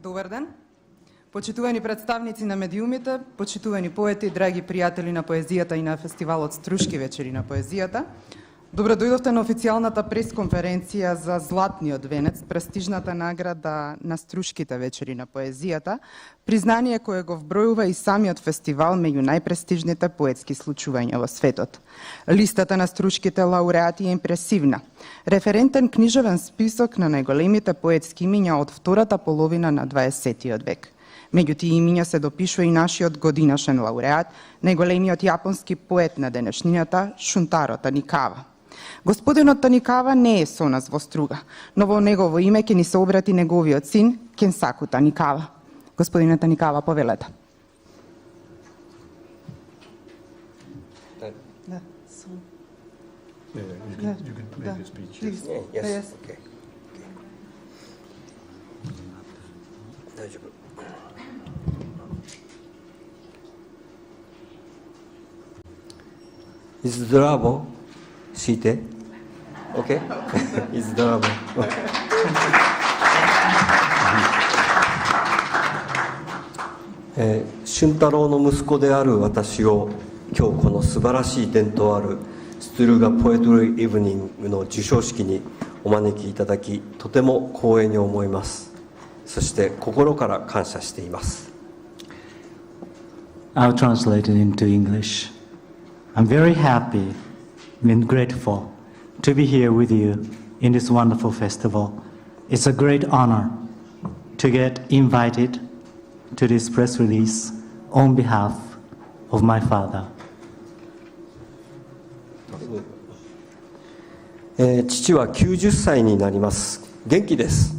Добар ден. Почитувани представници на медиумите, почитувани поети, драги пријатели на поезијата и на фестивалот Струшки вечери на поезијата. Добро дојдовте на официјалната прес конференција за Златниот венец, престижната награда на Струшките вечери на поезијата, признание кое го вбројува и самиот фестивал меѓу најпрестижните поетски случувања во светот. Листата на Струшките лауреати е импресивна. Референтен книжевен список на најголемите поетски имиња од втората половина на 20 век. Меѓу тие имиња се допишува и нашиот годинашен лауреат, најголемиот јапонски поет на денешнината, Шунтаро Таникава. Господинот Таникава не е со нас во Струга, но во негово име ќе ни се обрати неговиот син, Кенсаку Таникава. Господине Таникава, повелете. Здраво, сите. Okay? Здраво.俊太郎の息子である私を今日この素晴らしい伝統あるストゥルガポエトリーイブニングの授賞式にお招きいただきとても光栄に思います。そして心から感謝しています。I'll translate it into English. I'm very happy and grateful to be here with you in this wonderful festival. It's a great honor to get invited to this press release on behalf of my father. 父は90歳になります。元気です。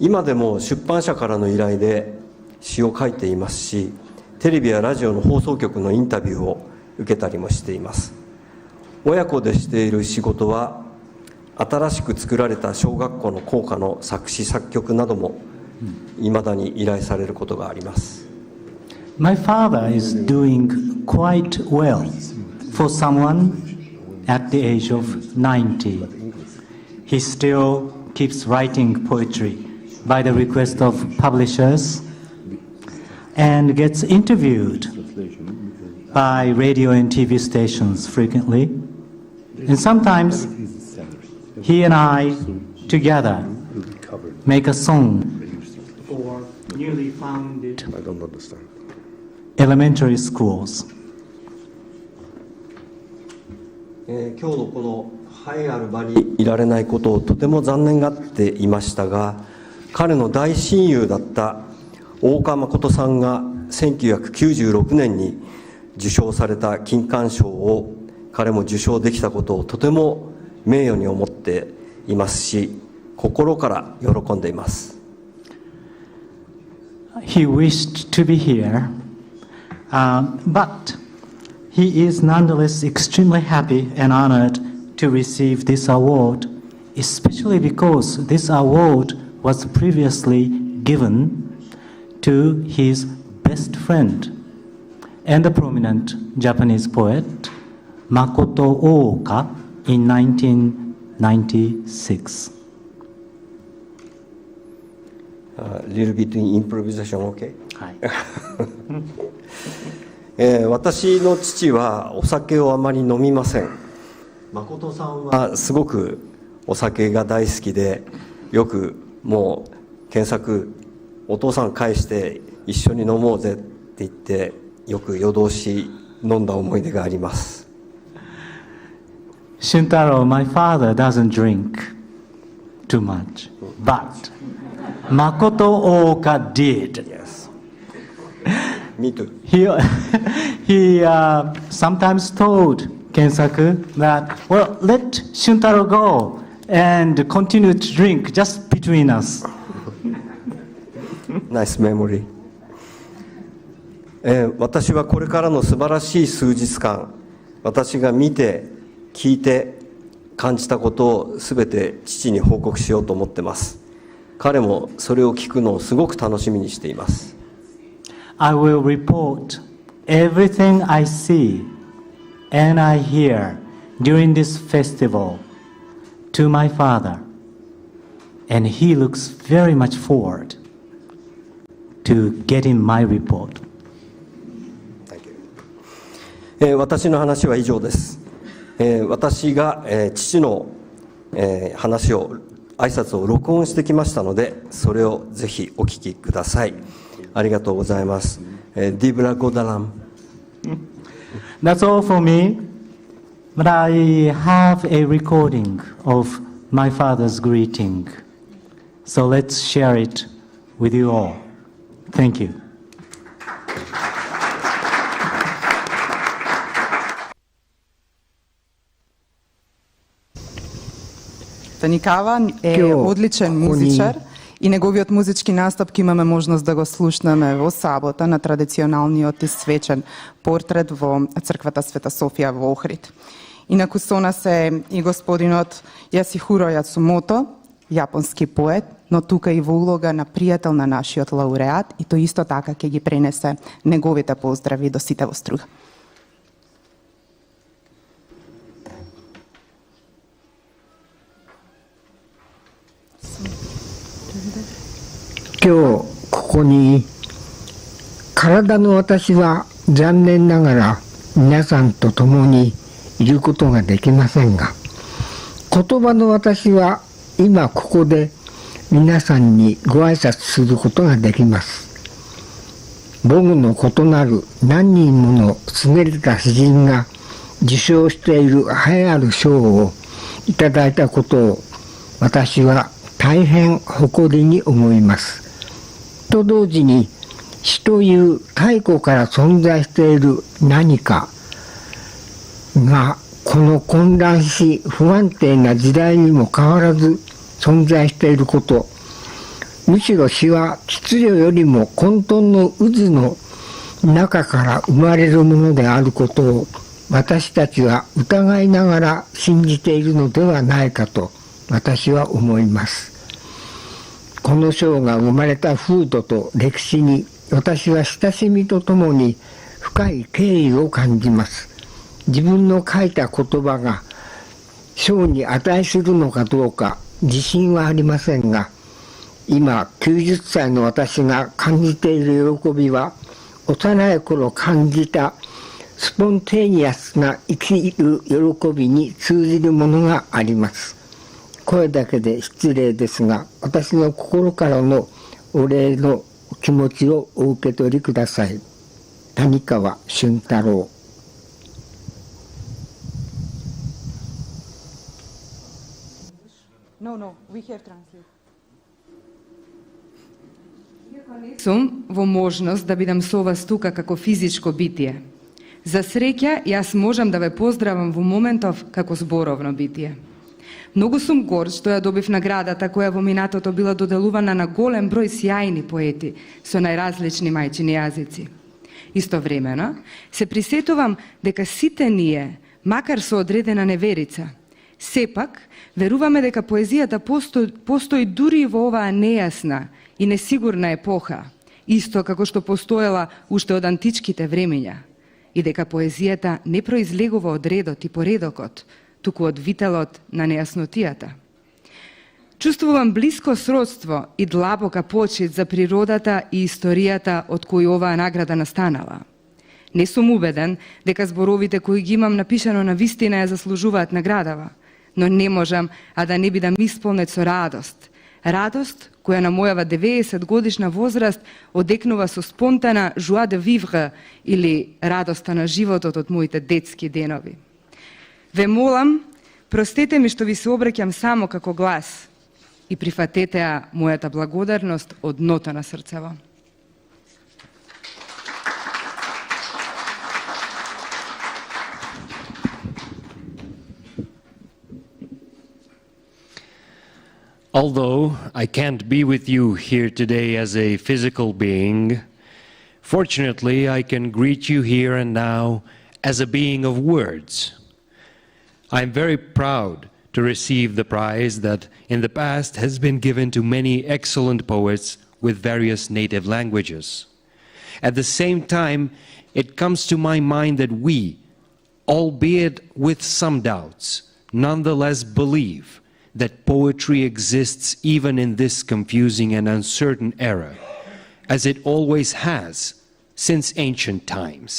今でも出版社からの依頼で詩を書いていますし、テレビやラジオの放送局のインタビューを受けたりもしています。親子でしている仕事は新しく作られた小学校の校歌の作詞作曲などもいまだに依頼されることがあります。My father is doing quite well for someone at the age of 90. He still keeps writing poetry by the request of publishers and gets interviewed by radio and TV stations frequently. And sometimes he and I together make a song for newly founded elementary schools. 今日のこの栄えある場にいられないことをとても残念がっていましたが、彼の大親友だった大岡誠さんが1996年に受賞された金環賞を彼も受賞できたことをとても名誉に思っていますし、心から喜んでいます。He wished to be here, but he is nonetheless extremely happy and honored to receive this award, especially because this award was previously given to his best friend and a prominent Japanese poet, Makoto Ooka, in 1996. Little bit in improvisation, okay? はい。私の父はお酒をあまり飲みません。誠さんはすごくお酒が大好きで、よくもう検索、お父さん返して一緒に飲もうぜって言ってよく夜通し飲んだ思い出があります。Shuntaro, my father doesn't drink too much, but Makoto Ooka did. Yes. Me too. He sometimes told Kensaku that, well, let Shuntaro go and continue to drink just between us. Nice memory. 私はこれからの素晴らしい数日間、私が見て聞いて感じたことをすべて父に報告しようと思ってます。彼もそれを聞くのをすごく楽しみにしています。I will report everything I see and I hear during this festival to my father, and he looks very much forward to get in my report. 私の話は以上です。私が父の話を挨拶を録音してきましたので、それをぜひお聞きください。ありがとうございます。ディブラゴダラン。That's all for me. But I have a recording of my father's greeting. So let's share it with you all. Thank you. Таникава е одличен музичар и неговиот музички настап ќе имаме можност да го слушнеме во сабота на традиционалниот и свечен портрет во црквата Света Софија во Охрид. Инаку со нас е и господинот Јасихуро Јацумото, јапонски поет, но тука и во улога на пријател на нашиот лауреат, и тој исто така ќе ги пренесе неговите поздрави до сите во струга. 今日ここに体の私は残念ながら皆さんと共にいることができませんが、言葉の私は今ここで皆さんにご挨拶することができます。僕の異なる何人もの優れた詩人が受賞している栄えある賞をいただいたことを私は大変誇りに思います。と同時に詩という太古から存在している何かがこの混乱し不安定な時代にも変わらず存在していること、むしろ詩は秩序よりも混沌の渦の中から生まれるものであることを私たちは疑いながら信じているのではないかと私は思います。この章が生まれた風土と歴史に私は親しみとともに深い敬意を感じます。自分の書いた言葉が賞に値するのかどうか自信はありませんが、今90歳の私が感じている喜びは幼い頃感じたスポンテニアスな生きる喜びに通じるものがあります。声だけで失礼ですが、私の心からのお礼の気持ちをお受け取りください。谷川俊太郎。Сум во можност да бидам со вас тука како физичко битие. За среќа, јас можам да ве поздравам во моментов како зборовно битие. Многу сум горд што ја добив наградата која во минатото била доделувана на голем број сјајни поети со најразлични мајчини јазици. Истовремено, се присетувам дека сите ние, макар со одредена неверица, сепак веруваме дека поезијата постои дури во оваа нејасна и несигурна епоха, исто како што постоела уште од античките времења, и дека поезијата не произлегува од редот и поредокот, туку од вителот на нејаснотијата. Чувствувам близко сродство и длабока почит за природата и историјата од кој оваа награда настанала. Не сум убеден дека зборовите кои ги имам напишано на вистина ја заслужуваат наградава, но не можам а да не бидам исполнет со радост. Радост која на мојава 90 годишна возраст одекнува со спонтана joie de vivre или радоста на животот од моите детски денови. Ве молам, простете ми што ви се обраќам само како глас и прифатете ја мојата благодарност од дното на срцево. Although I can't be with you here today as a physical being, fortunately I can greet you here and now as a being of words. I am very proud to receive the prize that in the past has been given to many excellent poets with various native languages. At the same time, it comes to my mind that we, albeit with some doubts, nonetheless believe that poetry exists even in this confusing and uncertain era, as it always has since ancient times,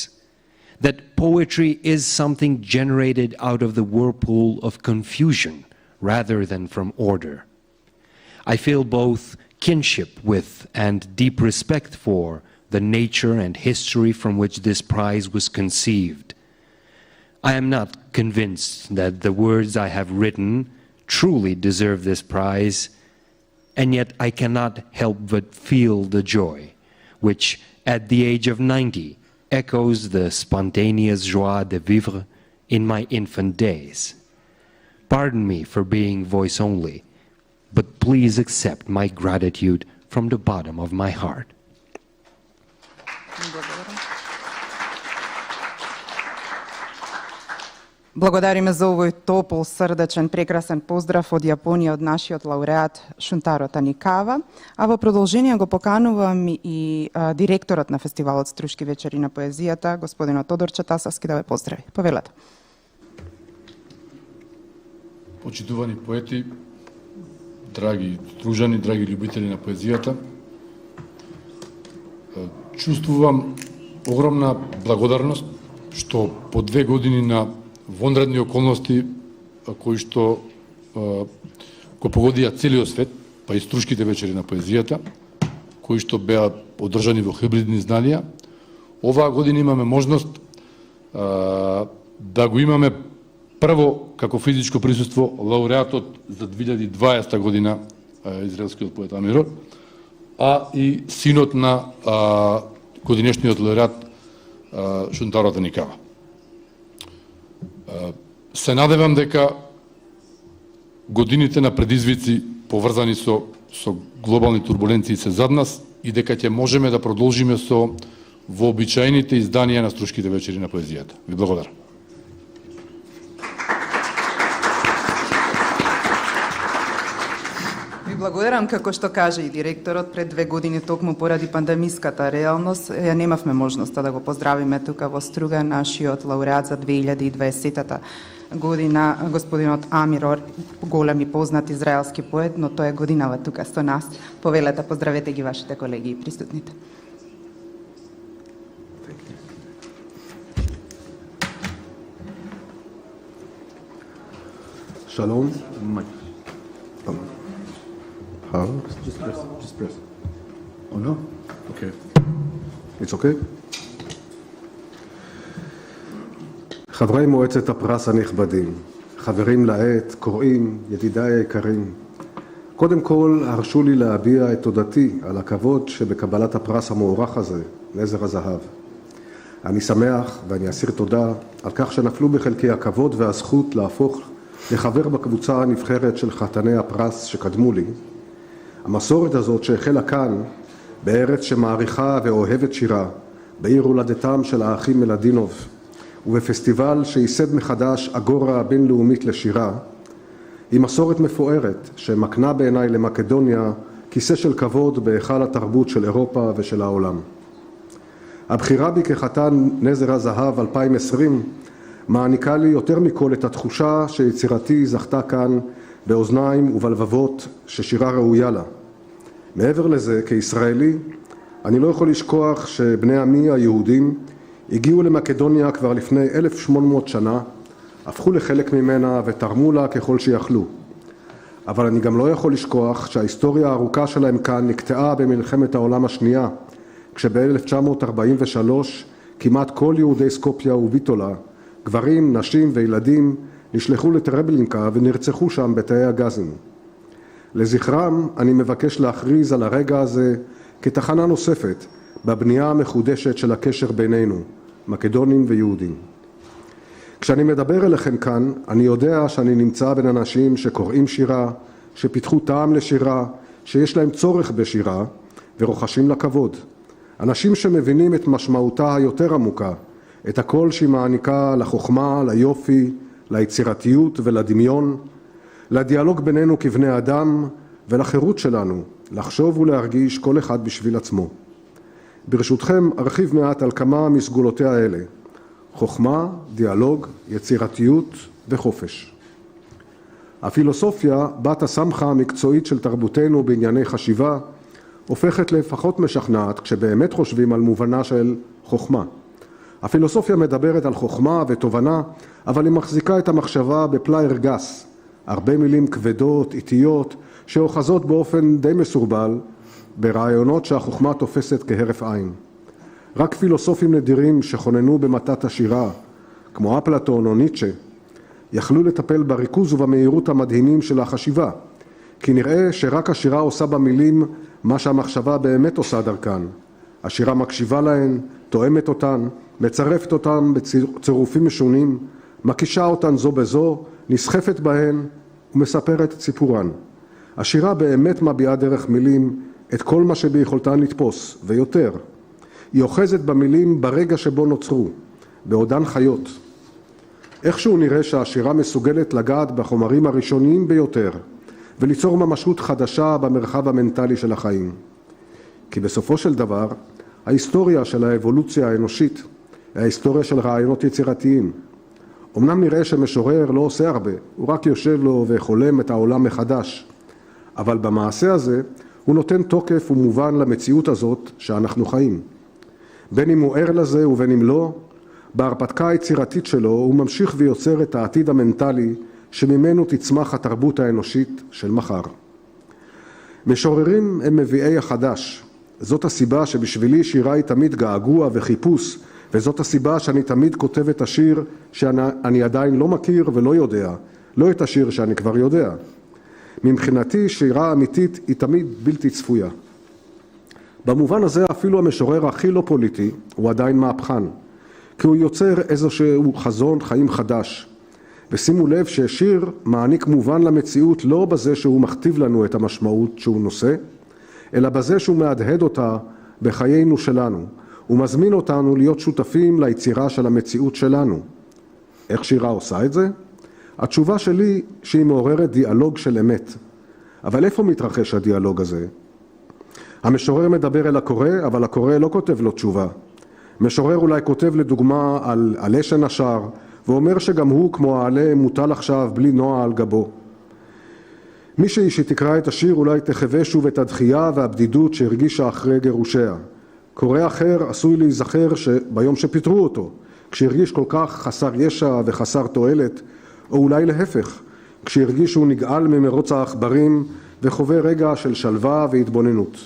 that poetry is something generated out of the whirlpool of confusion rather than from order. I feel both kinship with and deep respect for the nature and history from which this prize was conceived. I am not convinced that the words I have written truly deserve this prize, and yet I cannot help but feel the joy, which at the age of 90 echoes the spontaneous joie de vivre in my infant days. Pardon me for being voice only, but please accept my gratitude from the bottom of my heart. Благодариме за овој топол, срдечен, прекрасен поздрав од Јапонија од нашиот лауреат Шунтаро Таникава, а во продолжение го поканувам и директорот на фестивалот Струшки вечери на поезијата, господинот Тодорче Тасовски, да ве поздрави. Повелете. Почитувани поети, драги дружани, драги љубители на поезијата, чувствувам огромна благодарност што по 2 години на вонредни околности кои што го погодија целиот свет, па и Струшките вечери на поезијата, кои што беа одржани во хибридни изданија, оваа година имаме можност да го имаме прво како физичко присуство лауреатот за 2020 година, израелскиот поет Амирор, а и синот на годинешниот лауреат Шунтаро Таникава. Се надевам дека годините на предизвици поврзани со глобални турбуленции се зад нас и дека ќе можеме да продолжиме со вообичаените изданија на Струшките вечери на поезијата. Ви благодарам. Благодарам, како што каже и директорот, пред 2 години токму поради пандемиската реалност ја немавме можноста да го поздравиме тука во Струга нашиот лауреат за 2020 година, господинот Амирор, голем и познат израелски поет, но тој е годинава тука со нас. Повелете, поздравете ги вашите колеги и присутните. Shalom. How? Just press. Oh no? Okay. It's okay? חברי מועצת הפרס הנכבדים, חברים לעת, קוראים, ידידיי היקרים, קודם כל הרשו לי להביע את תודתי על הכבוד שבקבלת הפרס המוערך הזה, נזר הזהב. אני שמח ואני אסיר תודה על כך שנפלו בחלקי הכבוד והזכות להפוך לחבר בקבוצה הנבחרת של חתני הפרס שקדמו לי. המסורת הזאת שהחלה כאן, בארץ שמעריכה ואוהבת שירה, בעיר הולדתם של האחים מלדינוב, ובפסטיבל שייסד מחדש אגורה הבינלאומית לשירה, היא מסורת מפוארת שמקנה בעיניי למקדוניה כיסא של כבוד בהיכל התרבות של אירופה ושל העולם. הבחירה בי כחתן נזר הזהב 2020 מעניקה לי יותר מכל את התחושה שיצירתי זכתה כאן באוזניים ובלבבות ששירה ראויה לה. מעבר לזה, כישראלי, אני לא יכול לשכוח שבני עמי היהודים הגיעו למקדוניה כבר לפני 1800 שנה, הפכו לחלק ממנה ותרמו לה ככל שיכלו. אבל אני גם לא יכול לשכוח שההיסטוריה הארוכה שלהם כאן נקטעה במלחמת העולם השנייה, כשב-1943 כמעט כל יהודי סקופיה וביטולה, גברים, נשים וילדים, נשלחו לטרבלינקה ונרצחו שם בתאי הגזים. לזכרם אני מבקש להכריז על הרגע הזה כתחנה נוספת בבנייה המחודשת של הקשר בינינו, מקדונים ויהודים. כשאני מדבר אליכם כאן, אני יודע שאני נמצא בין אנשים שקוראים שירה, שפיתחו טעם לשירה, שיש להם צורך בשירה ורוחשים לה כבוד. אנשים שמבינים את משמעותה היותר עמוקה, את הקול שהיא מעניקה לחוכמה, ליופי, ליצירתיות ולדמיון, לדיאלוג בינינו כבני אדם ולחירות שלנו, לחשוב ולהרגיש כל אחד בשביל עצמו. ברשותכם ארחיב מעט על כמה מסגולותיה האלה: חוכמה, דיאלוג, יצירתיות וחופש. הפילוסופיה, בת הסמכה המקצועית של תרבותנו בענייני חשיבה, הופכת לפחות משכנעת כשבאמת חושבים על מובנה של חוכמה. הפילוסופיה מדברת על חוכמה ותובנה, אבל היא מחזיקה את המחשבה בפלייר גס, הרבה מילים כבדות, איטיות, שאוחזות באופן די מסורבל, ברעיונות שהחוכמה תופסת כהרף עין. רק פילוסופים נדירים שכוננו במתת השירה, כמו אפלטון או ניטשה, יכלו לטפל בריכוז ובמהירות המדהימים של החשיבה, כי נראה שרק השירה עושה במילים מה שהמחשבה באמת עושה דרכן. השירה מקשיבה להן, תואמת אותן, מצרפת אותן בצירופים משונים, מקישה אותן זו בזו, נסחפת בהן ומספרת את סיפורן. השירה באמת מביעה דרך מילים את כל מה שביכולתן לתפוס, ויותר. היא אוחזת במילים ברגע שבו נוצרו, בעודן חיות. איכשהו נראה שהשירה מסוגלת לגעת בחומרים הראשוניים ביותר, וליצור ממשות חדשה במרחב המנטלי של החיים. כי בסופו של דבר, ההיסטוריה של האבולוציה האנושית היא ההיסטוריה של רעיונות יצירתיים. אמנם נראה שמשורר לא עושה הרבה, הוא רק יושב לו וחולם את העולם מחדש, אבל במעשה הזה הוא נותן תוקף ומובן למציאות הזאת שאנחנו חיים. בין אם הוא ער לזה ובין אם לא, בהרפתקה היצירתית שלו הוא ממשיך ויוצר את העתיד המנטלי שממנו תצמח התרבות האנושית של מחר. משוררים הם מביאי החדש. זאת הסיבה שבשבילי שירה היא תמיד געגוע וחיפוש, וזאת הסיבה שאני תמיד כותב את השיר שאני עדיין לא מכיר ולא יודע, לא את השיר שאני כבר יודע. מבחינתי שירה אמיתית היא תמיד בלתי צפויה. במובן הזה אפילו המשורר הכי לא פוליטי הוא עדיין מהפכן, כי הוא יוצר איזשהו חזון חיים חדש. ושימו לב ששיר מעניק מובן למציאות לא בזה שהוא מכתיב לנו את המשמעות שהוא נושא, אלא בזה שהוא מהדהד אותה בחיינו שלנו. הוא מזמין אותנו להיות שותפים ליצירה של המציאות שלנו. איך שירה עושה את זה? התשובה שלי שהיא מעוררת דיאלוג של אמת. אבל איפה מתרחש הדיאלוג הזה? המשורר מדבר אל הקורא, אבל הקורא לא כותב לו תשובה. משורר אולי כותב לדוגמה על עלה שנשר, ואומר שגם הוא כמו העלה מוטל עכשיו בלי נוע על גבו. מישהי שתקרא את השיר אולי תחווה שוב את הדחייה והבדידות שהרגישה אחרי גירושיה. קורא אחר עשוי להיזכר שביום שפיטרו אותו, כשהרגיש כל כך חסר ישע וחסר תועלת, או אולי להפך, כשהרגיש שהוא נגעל ממרוץ העכברים וחווה רגע של שלווה והתבוננות.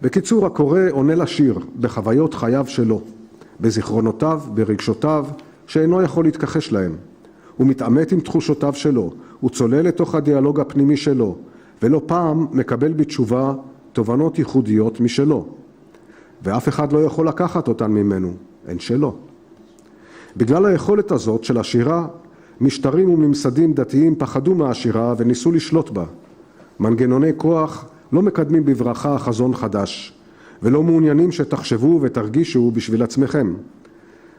בקיצור, הקורא עונה לשיר בחוויות חייו שלו, בזיכרונותיו, ברגשותיו, שאינו יכול להתכחש להם. הוא מתעמת עם תחושותיו שלו, הוא צולל לתוך הדיאלוג הפנימי שלו, ולא פעם מקבל בתשובה תובנות ייחודיות משלו. ואף אחד לא יכול לקחת אותן ממנו, הן שלו. בגלל היכולת הזאת של השירה, משטרים וממסדים דתיים פחדו מהשירה וניסו לשלוט בה. מנגנוני כוח לא מקדמים בברכה חזון חדש, ולא מעוניינים שתחשבו ותרגישו בשביל עצמכם.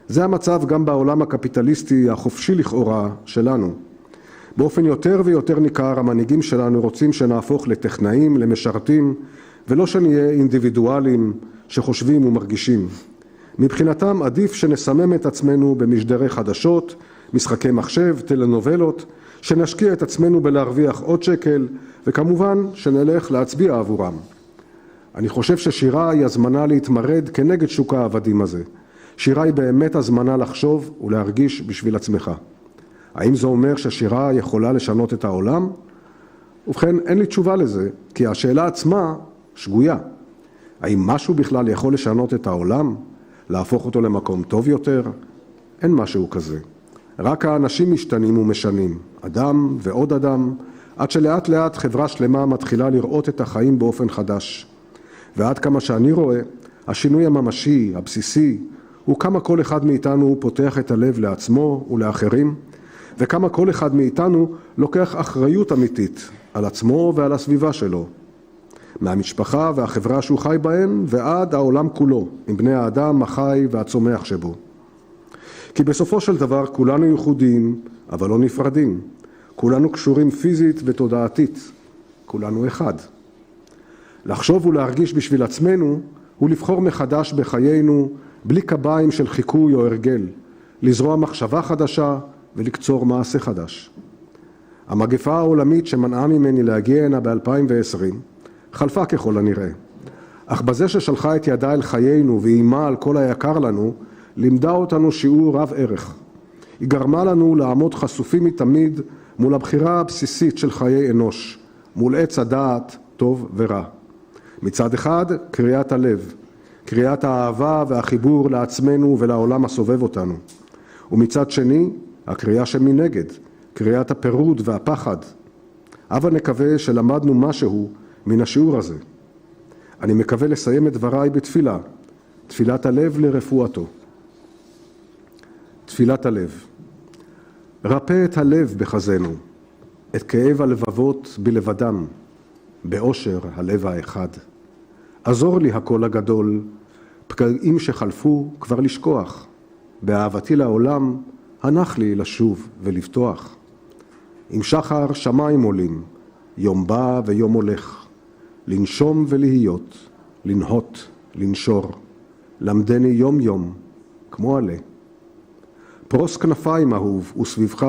זה המצב גם בעולם הקפיטליסטי החופשי לכאורה שלנו. באופן יותר ויותר ניכר המנהיגים שלנו רוצים שנהפוך לטכנאים, למשרתים, ולא שנהיה אינדיבידואלים שחושבים ומרגישים. מבחינתם עדיף שנסמם את עצמנו במשדרי חדשות, משחקי מחשב, טלנובלות, שנשקיע את עצמנו בלהרוויח עוד שקל, וכמובן שנלך להצביע עבורם. אני חושב ששירה היא הזמנה להתמרד כנגד שוק העבדים הזה. שירה היא באמת הזמנה לחשוב ולהרגיש בשביל עצמך. האם זה אומר ששירה יכולה לשנות את העולם? ובכן, אין לי תשובה לזה, כי השאלה עצמה שגויה. האם משהו בכלל יכול לשנות את העולם? להפוך אותו למקום טוב יותר? אין משהו כזה. רק האנשים משתנים ומשנים, אדם ועוד אדם, עד שלאט לאט חברה שלמה מתחילה לראות את החיים באופן חדש. ועד כמה שאני רואה, השינוי הממשי, הבסיסי, הוא כמה כל אחד מאיתנו פותח את הלב לעצמו ולאחרים, וכמה כל אחד מאיתנו לוקח אחריות אמיתית על עצמו ועל הסביבה שלו. מהמשפחה והחברה שהוא חי בהן ועד העולם כולו, עם בני האדם החי והצומח שבו. כי בסופו של דבר כולנו ייחודיים, אבל לא נפרדים. כולנו קשורים פיזית ותודעתית. כולנו אחד. לחשוב ולהרגיש בשביל עצמנו הוא לבחור מחדש בחיינו בלי קביים של חיקוי או הרגל, לזרוע מחשבה חדשה ולקצור מעשה חדש. המגפה העולמית שמנעה ממני להגיע הנה ב-2020 חלפה ככל הנראה, אך בזה ששלחה את ידה אל חיינו ואיימה על כל היקר לנו, לימדה אותנו שיעור רב ערך. היא גרמה לנו לעמוד חשופים מתמיד מול הבחירה הבסיסית של חיי אנוש, מול עץ הדעת טוב ורע. מצד אחד, קריאת הלב, קריאת האהבה והחיבור לעצמנו ולעולם הסובב אותנו. ומצד שני, הקריאה שמנגד, קריאת הפירוד והפחד. אבל נקווה שלמדנו משהו מן השיעור הזה. אני מקווה לסיים את דבריי בתפילה, תפילת הלב לרפואתו. תפילת הלב. רפא את הלב בחזנו, את כאב הלבבות בלבדם, באושר הלב האחד. עזור לי הקול הגדול, פגעים שחלפו כבר לשכוח, באהבתי לעולם הנח לי לשוב ולפתוח. עם שחר שמיים עולים, יום בא ויום הולך, לנשום ולהיות, לנהות, לנשור, למדני יום יום, כמו עלה. פרוס כנפיים אהוב, וסביבך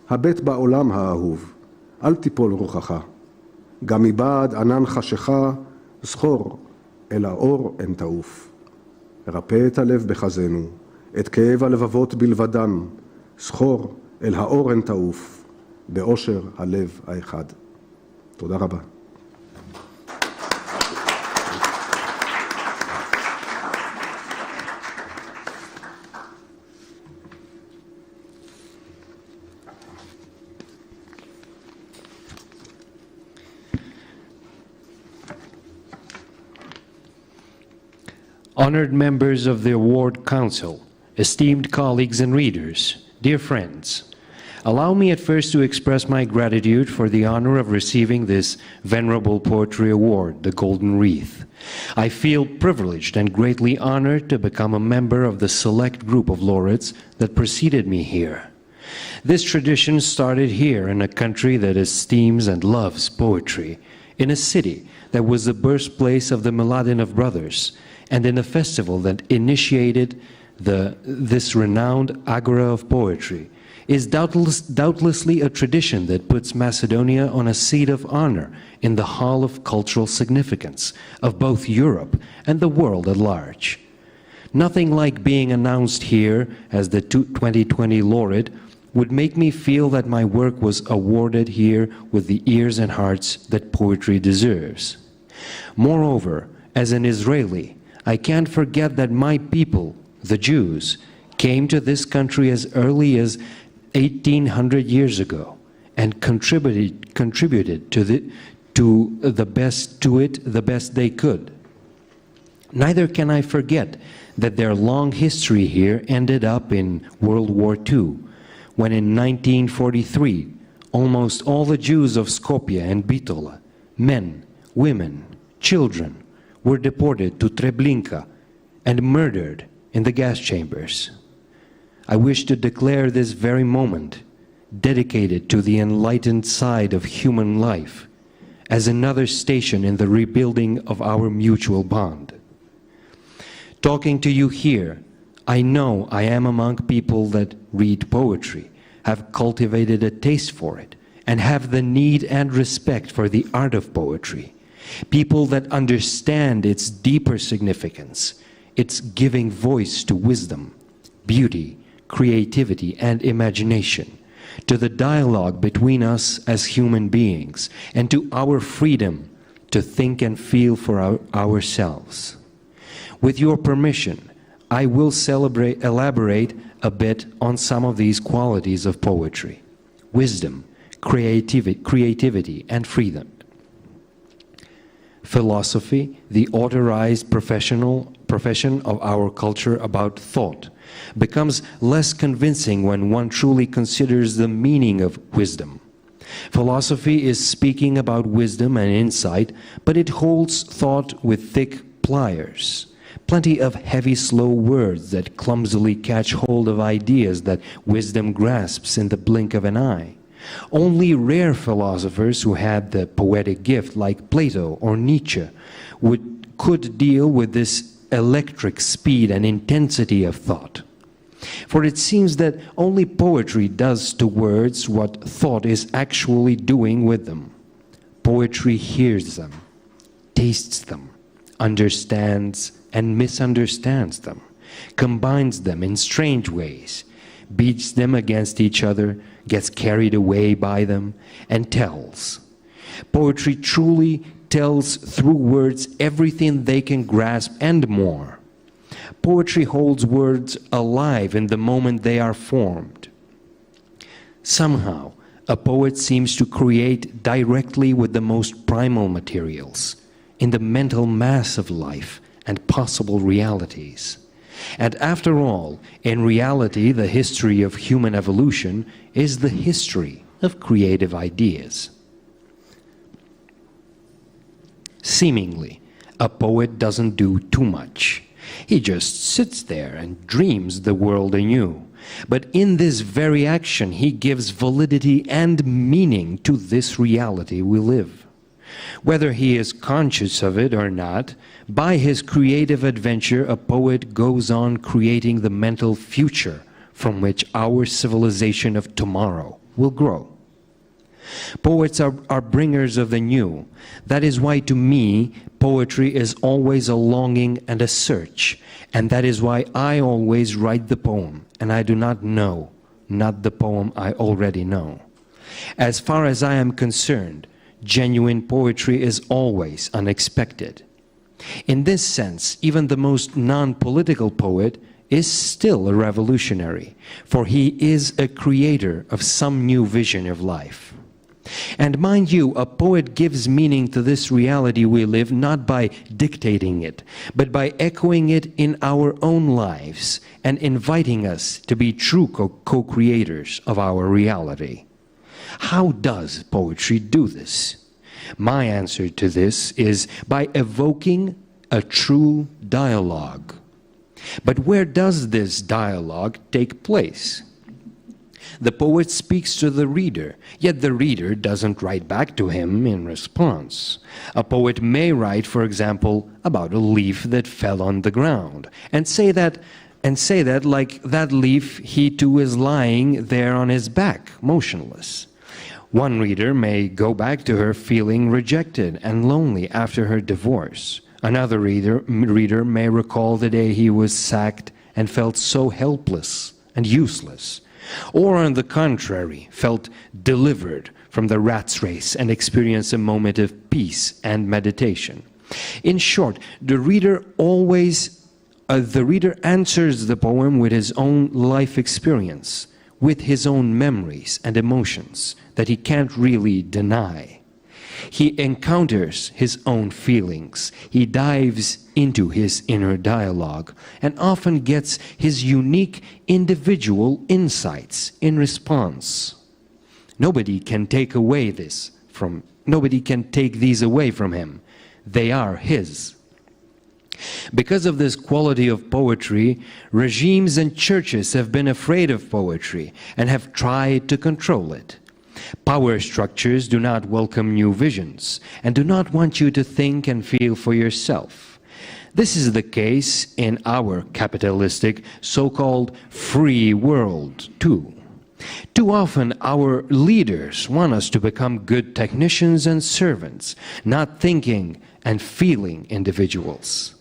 הבט בעולם האהוב, אל תיפול רוחך. גם מבעד ענן חשיכה, זכור, אל האור אין תעוף. רפא את הלב בחזנו, את כאב הלבבות בלבדם, זכור, אל האור אין תעוף, באושר הלב האחד. תודה רבה. Honored members of the Award Council, esteemed colleagues and readers, dear friends, allow me at first to express my gratitude for the honor of receiving this venerable poetry award, the Golden Wreath. I feel privileged and greatly honored to become a member of the select group of laureates that preceded me here. This tradition started here in a country that esteems and loves poetry, in a city that was the birthplace of the Mladenov brothers, and in a festival that initiated this renowned agora of poetry, is doubtlessly a tradition that puts Macedonia on a seat of honor in the hall of cultural significance of both Europe and the world at large. Nothing like being announced here as the 2020 laureate would make me feel that my work was awarded here with the ears and hearts that poetry deserves. Moreover, as an Israeli, I can't forget that my people, the Jews, came to this country as early as 1800 years ago and contributed to it the best they could. Neither can I forget that their long history here ended up in World War II, when in 1943 almost all the Jews of Skopje and Bitola, men, women, children, were deported to Treblinka and murdered in the gas chambers. I wish to declare this very moment dedicated to the enlightened side of human life as another station in the rebuilding of our mutual bond. Talking to you here, I know I am among people that read poetry, have cultivated a taste for it, and have the need and respect for the art of poetry. People that understand its deeper significance, its giving voice to wisdom, beauty, creativity, and imagination, to the dialogue between us as human beings, and to our freedom to think and feel for ourselves. With your permission, I will elaborate a bit on some of these qualities of poetry: wisdom, creativity, and freedom. Philosophy, the authorized profession of our culture about thought, becomes less convincing when one truly considers the meaning of wisdom. Philosophy is speaking about wisdom and insight, but it holds thought with thick pliers. Plenty of heavy, slow words that clumsily catch hold of ideas that wisdom grasps in the blink of an eye. Only rare philosophers who had the poetic gift, like Plato or Nietzsche, could deal with this electric speed and intensity of thought. For it seems that only poetry does to words what thought is actually doing with them. Poetry hears them, tastes them, understands and misunderstands them, combines them in strange ways, beats them against each other, gets carried away by them, and tells. Poetry truly tells through words everything they can grasp and more. Poetry holds words alive in the moment they are formed. Somehow, a poet seems to create directly with the most primal materials, in the mental mass of life and possible realities. And after all, in reality, the history of human evolution is the history of creative ideas. Seemingly, a poet doesn't do too much. He just sits there and dreams the world anew. But in this very action, he gives validity and meaning to this reality we live. Whether he is conscious of it or not, by his creative adventure, a poet goes on creating the mental future from which our civilization of tomorrow will grow. Poets are bringers of the new. That is why, to me, poetry is always a longing and a search. And that is why I always write the poem, and I do not know, not the poem I already know. As far as I am concerned, genuine poetry is always unexpected. In this sense, even the most non-political poet is still a revolutionary, for he is a creator of some new vision of life. And mind you, a poet gives meaning to this reality we live not by dictating it, but by echoing it in our own lives and inviting us to be true co-creators of our reality. How does poetry do this? My answer to this is by evoking a true dialogue. But where does this dialogue take place? The poet speaks to the reader, yet the reader doesn't write back to him in response. A poet may write, for example, about a leaf that fell on the ground, and say that like that leaf, he too is lying there on his back, motionless. One reader may go back to her feeling rejected and lonely after her divorce. Another reader may recall the day he was sacked and felt so helpless and useless. Or, on the contrary, felt delivered from the rat's race and experienced a moment of peace and meditation. In short, the reader answers the poem with his own life experience, with his own memories and emotions that he can't really deny. He encounters his own feelings. He dives into his inner dialogue and often gets his unique individual insights in response. Nobody can take these away from him. They are his. Because of this quality of poetry, regimes and churches have been afraid of poetry and have tried to control it. Power structures do not welcome new visions and do not want you to think and feel for yourself. This is the case in our capitalistic, so-called free world, too. Too often, our leaders want us to become good technicians and servants, not thinking and feeling individuals.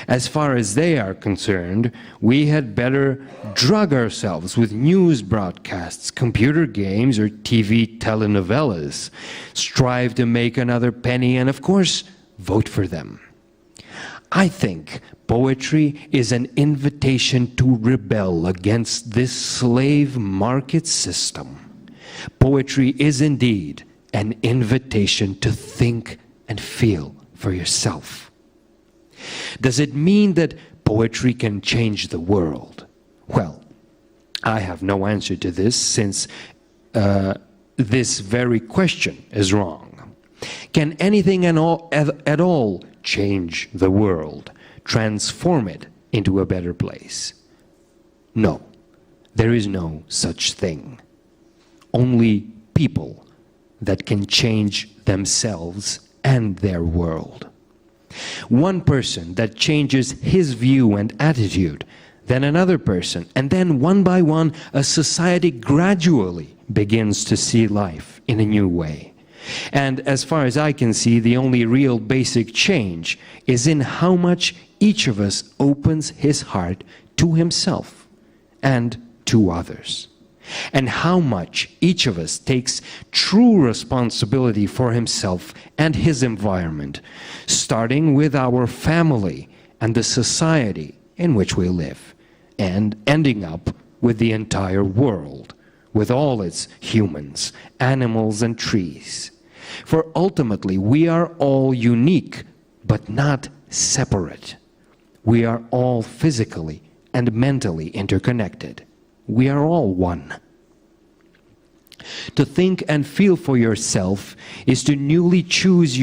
As far as they are concerned, we had better drug ourselves with news broadcasts, computer games, or TV telenovelas, strive to make another penny, and of course, vote for them. I think poetry is an invitation to rebel against this slave market system. Poetry is indeed an invitation to think and feel for yourself. Does it mean that poetry can change the world? Well, I have no answer to this, since this very question is wrong. Can anything at all change the world, transform it into a better place? No, there is no such thing. Only people that can change themselves and their world. One person that changes his view and attitude, then another person, and then one by one, a society gradually begins to see life in a new way. And as far as I can see, the only real basic change is in how much each of us opens his heart to himself and to others, and how much each of us takes true responsibility for himself and his environment, starting with our family and the society in which we live, and ending up with the entire world, with all its humans, animals, and trees. For ultimately, we are all unique, but not separate. We are all physically and mentally interconnected. We are all one. To think and feel for yourself is to newly choose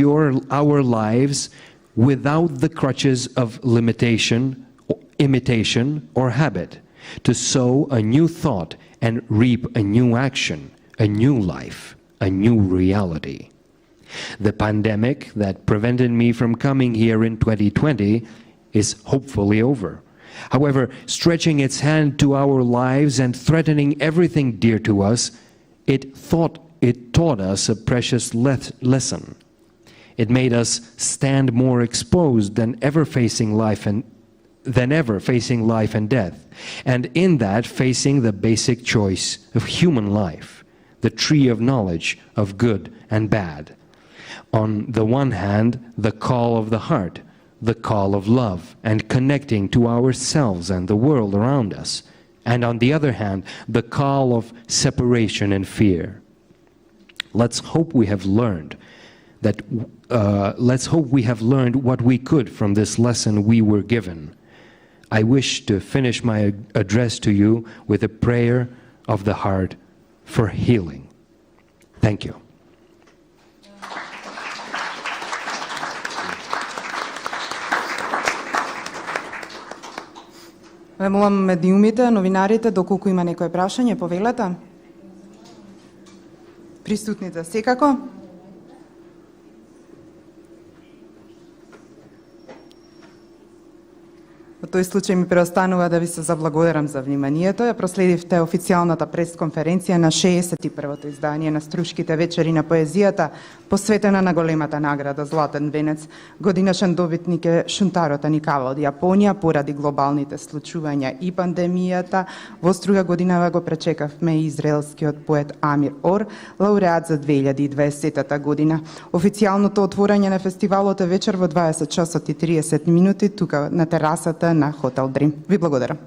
our lives without the crutches of limitation, imitation, or habit, to sow a new thought and reap a new action, a new life, a new reality. The pandemic that prevented me from coming here in 2020 is hopefully over. However, stretching its hand to our lives and threatening everything dear to us, it taught us a precious lesson. It made us stand more exposed than ever facing life and death, and in that facing the basic choice of human life, the tree of knowledge of good and bad. On the one hand, the call of the heart, the call of love and connecting to ourselves and the world around us, and on the other hand, the call of separation and fear. Let's hope we have learned what we could from this lesson we were given. I wish to finish my address to you with a prayer of the heart for healing. Thank you. Ве молам медиумите, новинарите, доколку има некое прашање, повелете. Присутните секако. Во тој случај ми преостанува да ви се заблагодарам за вниманието. Ја проследивте официјалната пресконференција на 61-то издание на Струшките вечери на поезијата, посветена на големата награда Златен венец. Годинашен добитник е шунтарот Аникава од Јапонија поради глобалните случувања и пандемијата. Во друга година го пречекавме и израелскиот поет Амир Ор, лауреат за 2020 година. Официјалното отворање на фестивалот е вечер во 20 часот и 30 минути тука на терасата на Хотел Дрим. Ви благодарам.